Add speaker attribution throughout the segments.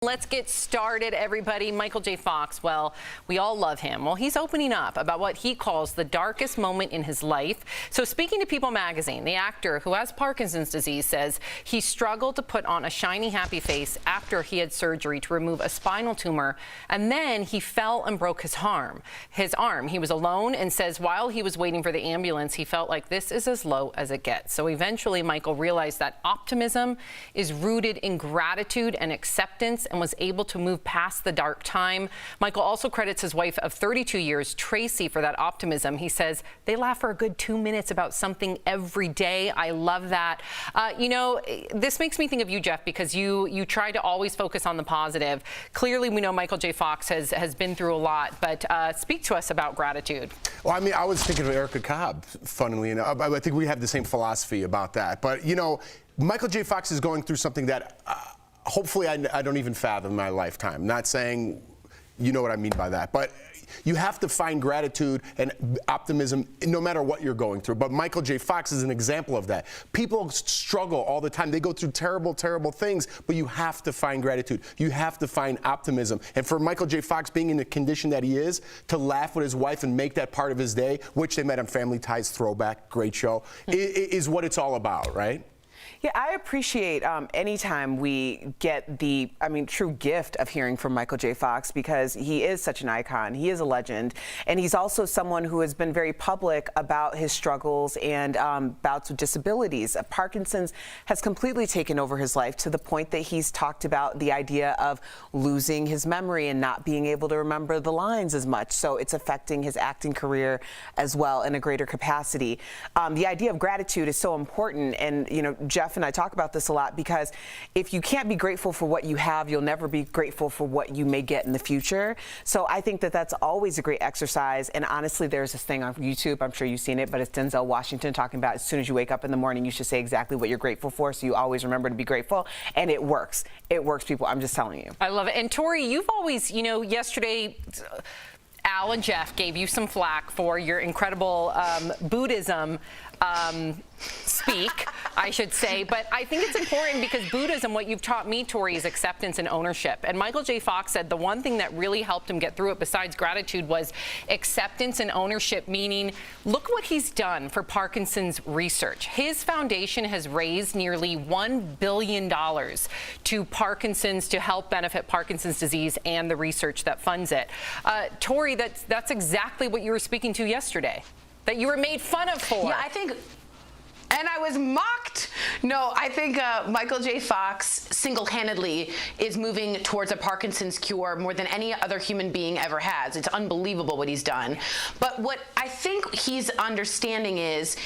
Speaker 1: Let's get started, everybody. Michael J. Fox, well, we all love him. Well, he's opening up about what he calls the darkest moment in his life. So speaking to People magazine, the actor who has Parkinson's disease says he struggled to put on a shiny, happy face after he had surgery to remove a spinal tumor, and then he fell and broke his arm. He was alone and says while he was waiting for the ambulance, he felt like this is as low as it gets. So eventually, Michael realized that optimism is rooted in gratitude and acceptance, and was able to move past the dark time. Michael also credits his wife of 32 years, Tracy, for that optimism. He says they laugh for a good 2 minutes about something every day. I love that. You know, this makes me think of you, Jeff, because you try to always focus on the positive. Clearly, we know Michael J. Fox has been through a lot, but speak to us about gratitude.
Speaker 2: Well, I mean, I was thinking of Erica Cobb, funnily enough. I think we have the same philosophy about that. But, you know, Michael J. Fox is going through something that hopefully I don't even fathom in my lifetime. Not saying you know what I mean by that, but you have to find gratitude and optimism no matter what you're going through. But Michael J. Fox is an example of that. People struggle all the time. They go through terrible, terrible things, but you have to find gratitude. You have to find optimism. And for Michael J. Fox being in the condition that he is, to laugh with his wife and make that part of his day, which they met on Family Ties Throwback, great show, is what it's all about, right?
Speaker 3: Yeah, I appreciate anytime we get the, true gift of hearing from Michael J. Fox, because he is such an icon. He is a legend. And he's also someone who has been very public about his struggles and bouts with disabilities. Parkinson's has completely taken over his life to the point that he's talked about the idea of losing his memory and not being able to remember the lines as much. So it's affecting his acting career as well in a greater capacity. The idea of gratitude is so important. And, you know, Jeff and I talk about this a lot, because if you can't be grateful for what you have, you'll never be grateful for what you may get in the future. So I think that that's always a great exercise. And honestly, there's this thing on YouTube, I'm sure you've seen it, but it's Denzel Washington talking about as soon as you wake up in the morning, you should say exactly what you're grateful for, so you always remember to be grateful. And it works. It works, people. I'm just telling you.
Speaker 1: I love it. And Tori, you've always, you know, yesterday, Al and Jeff gave you some flack for your incredible Buddhism speak, I should say. But I think it's important because Buddhism, what you've taught me, Tori, is acceptance and ownership. And Michael J. Fox said the one thing that really helped him get through it besides gratitude was acceptance and ownership, meaning look what he's done for Parkinson's research. His foundation has raised nearly $1 billion to Parkinson's to help benefit Parkinson's disease and the research that funds it. Tori, that's exactly what you were speaking to yesterday, that you were made fun of for.
Speaker 4: Yeah, I think, and I was mocked. No, I think Michael J. Fox single-handedly is moving towards a Parkinson's cure more than any other human being ever has. It's unbelievable what he's done. But what I think he's understanding is,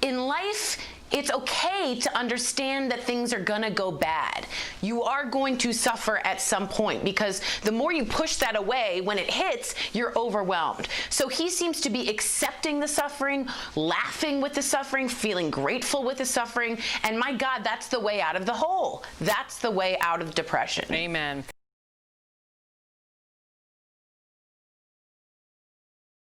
Speaker 4: in life, it's okay to understand that things are gonna go bad. You are going to suffer at some point, because the more you push that away, when it hits, you're overwhelmed. So he seems to be accepting the suffering, laughing with the suffering, feeling grateful with the suffering, and my God, that's the way out of the hole. That's the way out of depression.
Speaker 1: Amen.